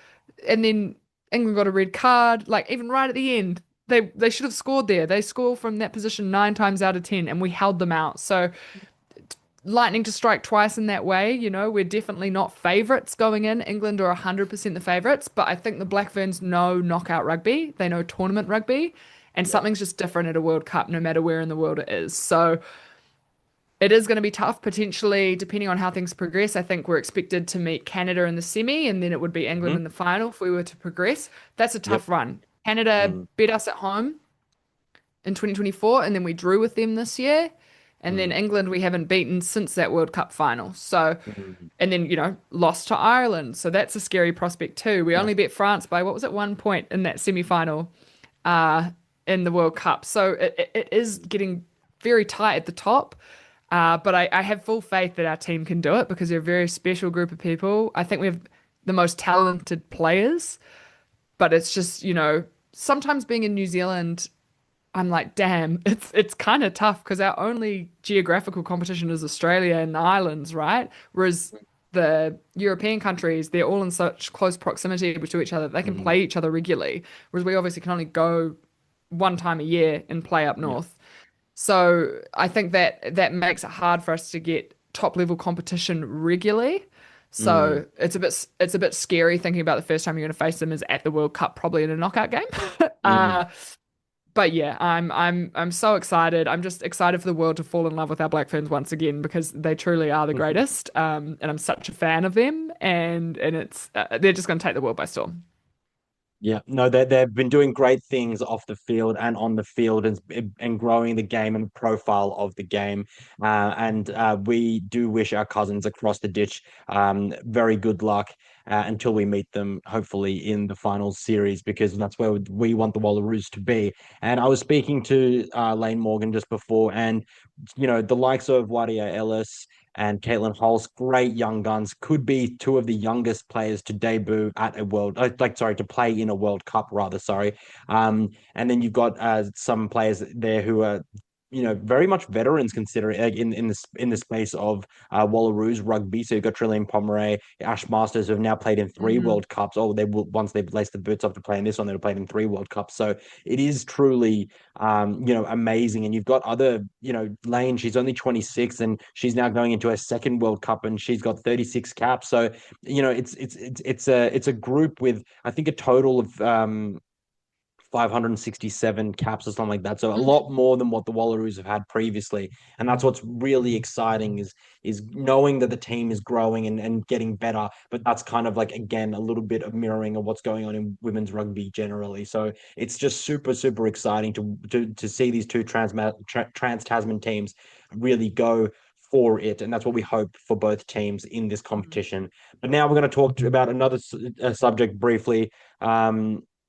And then England got a red card, like even right at the end. They should have scored there. They score from that position 9 times out of 10, and we held them out. So lightning to strike twice in that way, we're definitely not favourites going in. England are 100% the favourites, but I think the Black Ferns know knockout rugby. They know tournament rugby, and Yeah. something's just different at a World Cup, no matter where in the world it is. So it is going to be tough, potentially, depending on how things progress. I think we're expected to meet Canada in the semi, and then it would be England Mhm. in the final if we were to progress. That's a Yep. tough run. Canada Mm. beat us at home in 2024, and then we drew with them this year. And then Mm. England, we haven't beaten since that World Cup final. So, Mm. and then, lost to Ireland. So that's a scary prospect too. We Yeah. only beat France by, what was it, 1 point in that semi-final uh, in the World Cup. So it is getting very tight at the top. But I have full faith that our team can do it because they're a very special group of people. I think we have the most talented players, but it's just, sometimes being in New Zealand, I'm like, damn, it's kind of tough because our only geographical competition is Australia and the islands, right? Whereas the European countries, they're all in such close proximity to each other, they can Mm. play each other regularly. Whereas we obviously can only go one time a year and play up Yeah. north. So I think that makes it hard for us to get top level competition regularly. Mm. So it's a bit scary thinking about the first time you're going to face them is at the World Cup, probably in a knockout game. Mm. uh, but yeah, I'm so excited. I'm just excited for the world to fall in love with our Black Ferns once again because they truly are the greatest. And I'm such a fan of them, and it's they're just going to take the world by storm. Yeah, no, they've been doing great things off the field and on the field and growing the game and profile of the game. And we do wish our cousins across the ditch very good luck until we meet them, hopefully in the final series, because that's where we want the Wallaroos to be. And I was speaking to Lane Morgan just before, and the likes of Wadia Ellis and Caitlin Hulse, great young guns, could be two of the youngest players to debut at a to play in a World Cup, rather, sorry. And then you've got some players there who are, very much veterans considering in the space of Wallaroos rugby. So you've got Trillian Pomeray, Ash Masters, who have now played in three Mm. World Cups. Oh, they will once they've laced the boots off to play in this one, they've played in three World Cups. So it is truly amazing. And you've got other, Lane, she's only 26 and she's now going into her second World Cup and she's got 36 caps. So, it's a group with, I think, a total of 567 caps or something like that. So a lot more than what the Wallaroos have had previously. And that's what's really exciting is knowing that the team is growing and getting better. But that's kind of like again a little bit of mirroring of what's going on in women's rugby generally. So it's just super, super exciting to see these two trans-Tasman teams really go for it. And that's what we hope for both teams in this competition. But now we're going to talk about another subject briefly.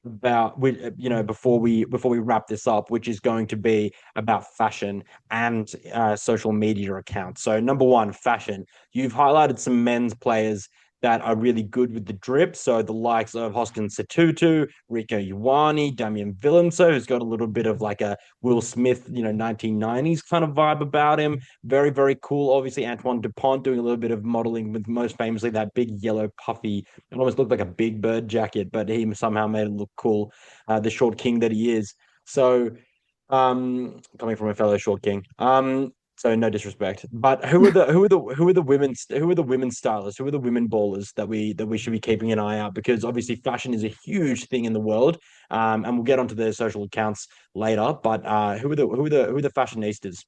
About before we wrap this up, which is going to be about fashion and social media accounts. So number one, fashion. You've highlighted some men's players that are really good with the drip. So the likes of Hoskin Satutu, Rico Ioane, Damian Willemse, who's got a little bit of like a Will Smith, 1990s kind of vibe about him. Very, very cool. Obviously, Antoine Dupont doing a little bit of modeling with most famously that big yellow puffy. It almost looked like a Big Bird jacket, but he somehow made it look cool. The short king that he is. So, coming from a fellow short king. So no disrespect, but who are the women stylists? Who are the women ballers that we should be keeping an eye out? Because obviously fashion is a huge thing in the world. And we'll get onto their social accounts later. But who are the fashionistas?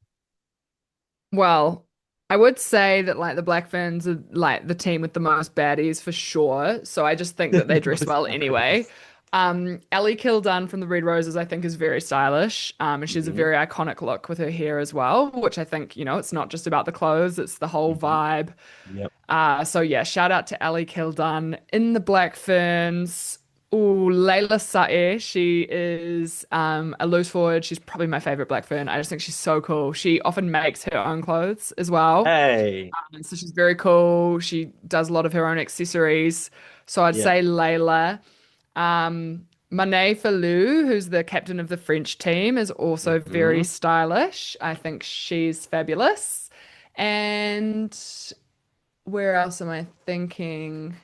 Well, I would say that like the Black Ferns are like the team with the most baddies for sure. So I just think that they The dress most well anyway. baddies. Ellie Kildunn from the Red Roses, I think, is very stylish. And she has a Hmm. very iconic look with her hair as well, which I think, it's not just about the clothes, it's the whole Hmm. vibe. Yep. So yeah, shout out to Ellie Kildunn in the Black Ferns. Ooh, Layla Sae. She is a loose forward. She's probably my favorite Black Fern. I just think she's so cool. She often makes her own clothes as well. Hey. So she's very cool. She does a lot of her own accessories. So I'd Yep. say Layla. Manet Falou, who's the captain of the French team, is also very Hmm. stylish. I think she's fabulous. And where else am I thinking?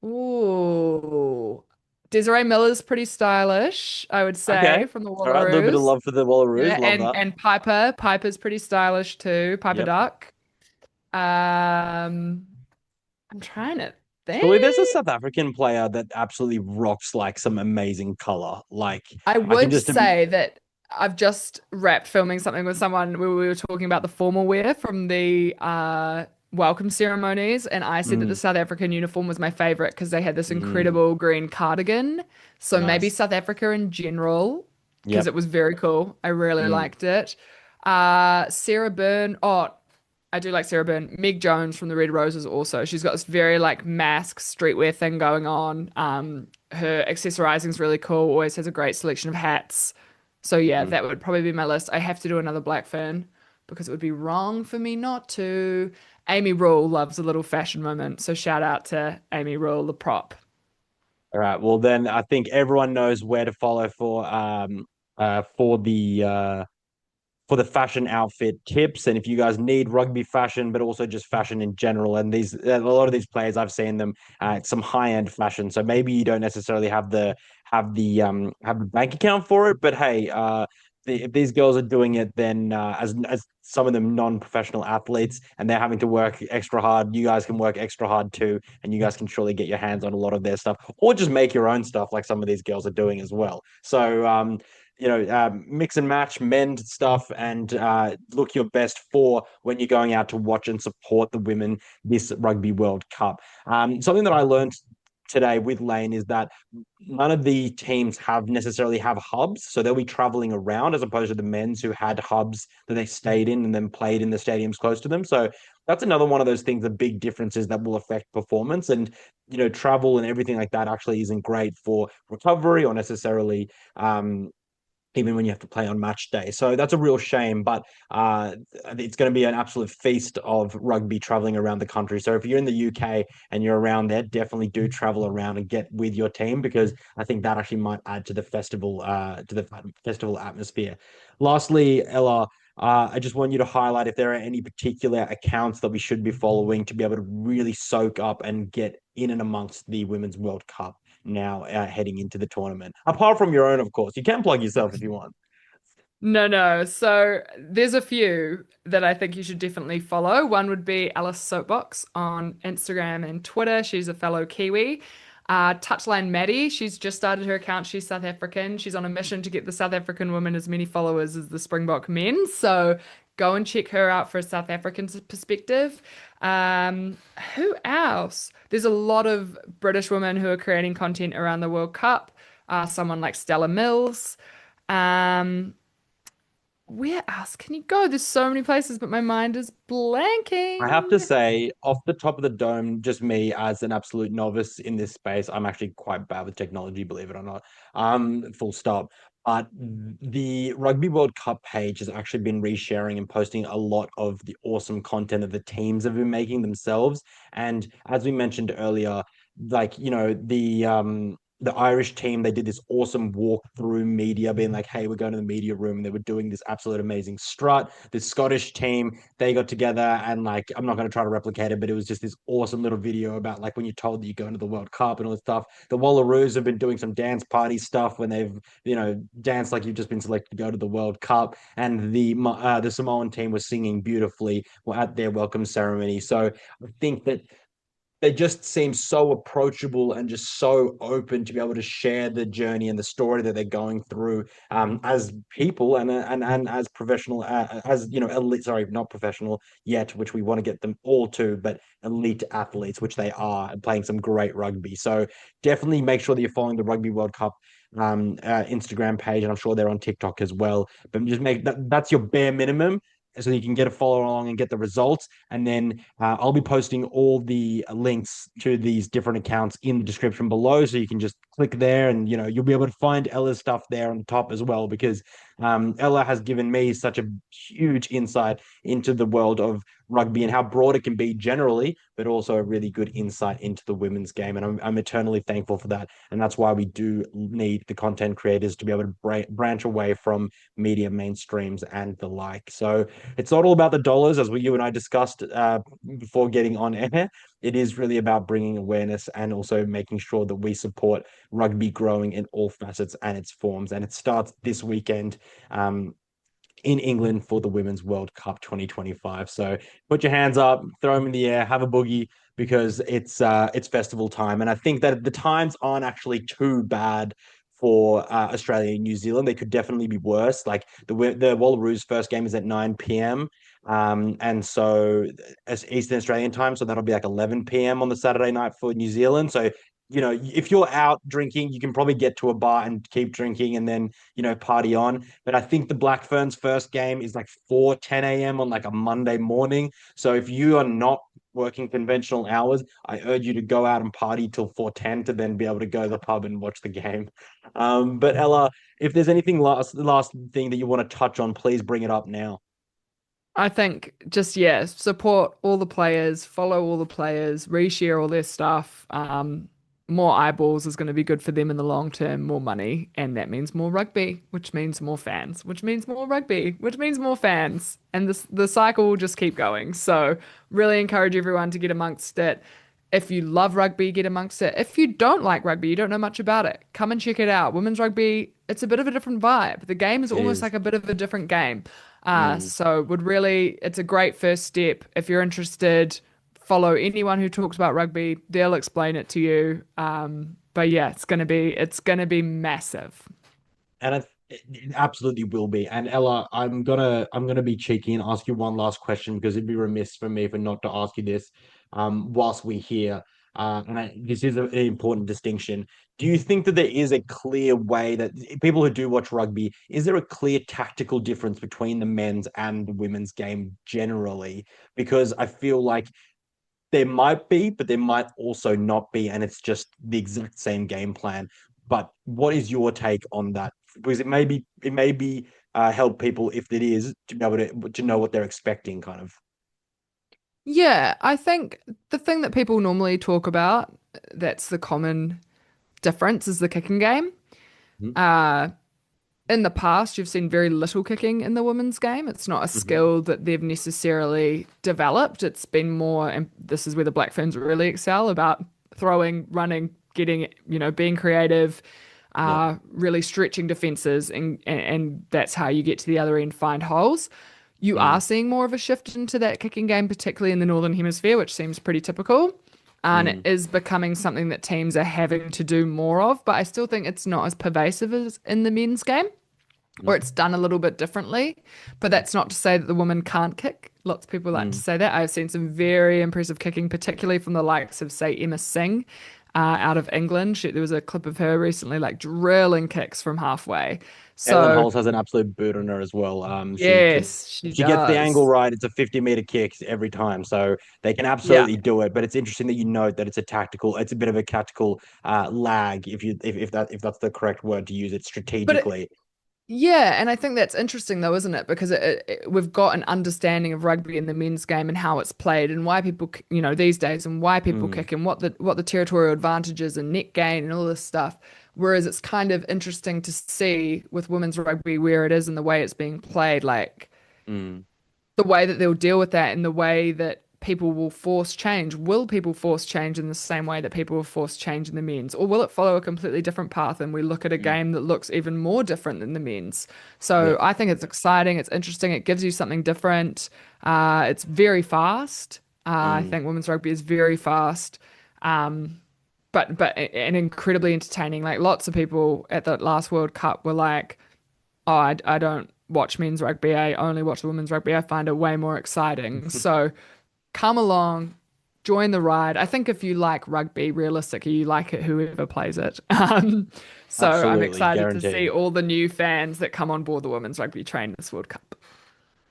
Ooh. Desiree Miller's pretty stylish, I would Okay. say, from the All right. A little bit of Wallaroos. love for the Wallaroos. Yeah, Love and that. and Piper. Piper's pretty stylish too. Piper Yep. Duck. I'm trying to Surely there's a think. South African player that absolutely rocks like some amazing color. Like I I can would just say that I've just wrapped filming something with someone where we were talking about the formal wear from the welcome ceremonies, and I said that the mm, South African uniform was my favorite because they had this mm, incredible green cardigan. So maybe nice. South Africa in general, because Yep. it was very cool. I really Mm, liked it. Sarah Byrne. Oh, I do like Sarah Byrne. Meg Jones from the Red Roses also. She's got this very like mask streetwear thing going on. Her accessorizing is really cool. Always has a great selection of hats. So yeah, mm. that would probably be my list. I have to do another Black Fern because it would be wrong for me not to. Amy Rule loves a little fashion moment, so shout out to Amy Rule, the prop. All right. Well, then I think everyone knows where to follow uh for the uh for the fashion outfit tips. And if you guys need rugby fashion, but also just fashion in general, and these a lot of these players, I've seen them some high end fashion. So maybe you don't necessarily have the bank account for it, but hey, if these girls are doing it, then as some of them non-professional athletes, and they're having to work extra hard, you guys can work extra hard too, and you guys can surely get your hands on a lot of their stuff, or just make your own stuff like some of these girls are doing as well. So mix and match, mend stuff, and look your best for when you're going out to watch and support the women this Rugby World Cup. Something that I learned today with Lane is that none of the teams have hubs, so they'll be traveling around as opposed to the men's who had hubs that they stayed in and then played in the stadiums close to them. So that's another one of those things, the big differences that will affect performance. And travel and everything like that actually isn't great for recovery or necessarily even when you have to play on match day. So that's a real shame, but it's going to be an absolute feast of rugby traveling around the country. So if you're in the UK and you're around there, definitely do travel around and get with your team because I think that actually might add to the festival atmosphere. Lastly, Ella, I just want you to highlight if there are any particular accounts that we should be following to be able to really soak up and get in and amongst the Women's World Cup now heading into the tournament. Apart from your own, of course. You can plug yourself if you want. No, no. So there's a few that I think you should definitely follow. One would be Alice Soapbox on Instagram and Twitter. She's a fellow Kiwi. TouchlineMadi, she's just started her account. She's South African. She's on a mission to get the South African women as many followers as the Springbok men. So go and check her out for a South African perspective. Who else? There's a lot of British women who are creating content around the World Cup. Someone like Stella Mills. Um, where else can you go? There's so many places, but my mind is I have to blanking. say, off the top of the dome, just me as an absolute novice in this space, I'm actually quite bad with technology, believe it or not. Full stop. But the Rugby World Cup page has actually been resharing and posting a lot of the awesome content that the teams have been making themselves. And as we mentioned earlier, like, the Irish team, they did this awesome walk through media, being like, hey, we're going to the media room. And they were doing this absolute amazing strut. The Scottish team, they got together and like, I'm not going to try to replicate it, but it was just this awesome little video about like when you're told that you're going to the World Cup and all this stuff. The Wallaroos have been doing some dance party stuff when they've, danced like you've just been selected to go to the World Cup. And the Samoan team was singing beautifully at their welcome ceremony. So I think that they just seem so approachable and just so open to be able to share the journey and the story that they're going through, as people and as professional, as elite, sorry, not professional yet, which we want to get them all to, but elite athletes, which they are, and playing some great rugby. So definitely make sure that you're following the Rugby World Cup Instagram page, and I'm sure they're on TikTok as well. But just make that's your bare minimum, so you can get a follow along and get the results. And then I'll be posting all the links to these different accounts in the description below. So you can just click there and, you'll be able to find Ella's stuff there on the top as well, because Ella has given me such a huge insight into the world of rugby and how broad it can be generally, but also a really good insight into the women's game. And I'm eternally thankful for that. And that's why we do need the content creators to be able to branch away from media mainstreams and the like. So it's not all about the dollars, as you and I discussed before getting on air. It is really about bringing awareness and also making sure that we support rugby growing in all facets and its forms. And it starts this weekend. In England for the Women's World Cup 2025. So put your hands up, throw them in the air, have a boogie, because it's festival time. And I think that the times aren't actually too bad for Australia and New Zealand. They could definitely be worse. Like the Wallaroos first game is at 9 p.m. And so as Eastern Australian time, so that'll be like 11 p.m. on the Saturday night for New Zealand. So if you're out drinking, you can probably get to a bar and keep drinking and then, party on. But I think the Black Ferns first game is like 4:10 a.m. on like a Monday morning. So if you are not working conventional hours, I urge you to go out and party till 4:10 to then be able to go to the pub and watch the game. But Ella, if there's anything last thing that you want to touch on, please bring it up now. I think just, yeah, support all the players, follow all the players, reshare all their stuff. More eyeballs is going to be good for them in the long term, more money, and that means more rugby, which means more fans, which means more rugby, which means more fans. And the cycle will just keep going. So really encourage everyone to get amongst it. If you love rugby, get amongst it. If you don't like rugby, you don't know much about it, come and check it out. Women's rugby, it's a bit of a different vibe. The game is It almost is. like a bit of a different game. Mm. So it's a great first step. If you're interested, follow anyone who talks about rugby. They'll explain it to you. But yeah, it's gonna be massive. And it absolutely will be. And Ella, I'm gonna be cheeky and ask you one last question, because it'd be remiss for me for not to ask you this, whilst we're here. This is an important distinction. Do you think that there is a clear way that people who do watch rugby, is there a clear tactical difference between the men's and the women's game generally? Because I feel like there might be, but there might also not be, and it's just the exact same game plan. But what is your take on that? Because it may be help people, if it is, to be able to know what they're expecting, kind of. Yeah, I think the thing that people normally talk about, that's the common difference, is the kicking game. Mm-hmm. Uh, in the past, you've seen very little kicking in the women's game. It's not a Mm-hmm. skill that they've necessarily developed. It's been more, and this is where the Black Ferns really excel, about throwing, running, getting, being creative, Yeah. really stretching defenses, and that's how you get to the other end, find holes. You are Mm. seeing more of a shift into that kicking game, particularly in the Northern Hemisphere, which seems pretty typical. and it is becoming something that teams are having to do more of. But I still think it's not as pervasive as in the men's game, or it's done a little bit differently. But that's not to say that the women can't kick. Lots of people like to say that. I've seen some very impressive kicking, particularly from the likes of, say, Emma Singh out of England. There was a clip of her recently, like drilling kicks from halfway. Ellen So, Holtz has an absolute boot on her as well. She can, yes, she if she gets the angle does. right, it's a 50-meter kick every time. So they can Yeah. absolutely do it. But it's interesting that you note that it's a bit of a tactical lag, if that's the correct word to use it But strategically. yeah, and I think that's interesting though, isn't it? Because we've got an understanding of rugby in the men's game and how it's played and why people, these days and why people Mm, kick and what the territorial advantages and net gain and all this stuff. Whereas it's kind of interesting to see with women's rugby where it is and the way it's being played, like mm, the way that they'll deal with that and the way that people will force change. Will people force change in the same way that people will force change in the men's? Or will it follow a completely different path and we look at a mm. game that looks even more different than the men's? Yeah. So I think it's exciting, it's interesting, it gives you something different. It's very fast. I Mm. think women's rugby is very fast. Um, but and incredibly entertaining. Like lots of people at the last World Cup were like, oh, I don't watch men's rugby. I only watch the women's rugby. I find it way more exciting. So come along, join the ride. I think if you like rugby, realistically, you like it whoever plays it. So I'm Absolutely, excited to see guaranteed. all the new fans that come on board the women's rugby train this World Cup.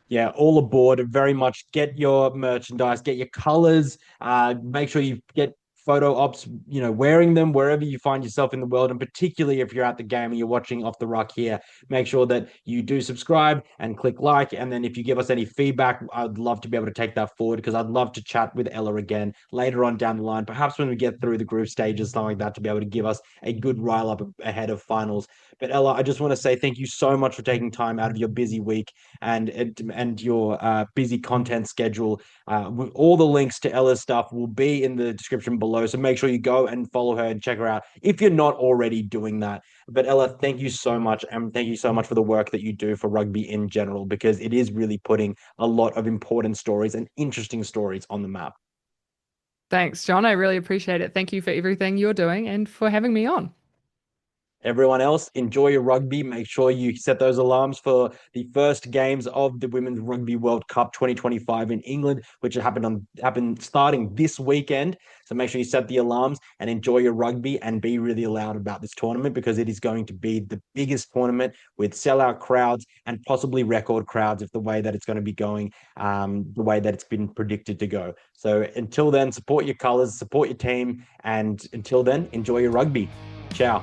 Yeah, all aboard. Very much get your merchandise, get your colors. Make sure you get photo ops, wearing them wherever you find yourself in the world. And particularly if you're at the game and you're watching Off the Ruck here, make sure that you do subscribe and click like. And then if you give us any feedback, I'd love to be able to take that forward because I'd love to chat with Ella again later on down the line, perhaps when we get through the group stages, something like that, to be able to give us a good rile up ahead of finals. But Ella, I just want to say thank you so much for taking time out of your busy week and your busy content schedule. All the links to Ella's stuff will be in the description below. So make sure you go and follow her and check her out if you're not already doing that. But Ella, thank you so much. And thank you so much for the work that you do for rugby in general, because it is really putting a lot of important stories and interesting stories on the map. Thanks, John. I really appreciate it. Thank you for everything you're doing and for having me on. Everyone else, enjoy your rugby. Make sure you set those alarms for the first games of the Women's Rugby World Cup 2025 in England, which happen starting this weekend. So make sure you set the alarms and enjoy your rugby and be really loud about this tournament, because it is going to be the biggest tournament with sellout crowds and possibly record crowds if the way that it's going to be going, the way that it's been predicted to go. So until then, support your colors, support your team, and until then, enjoy your rugby. Ciao.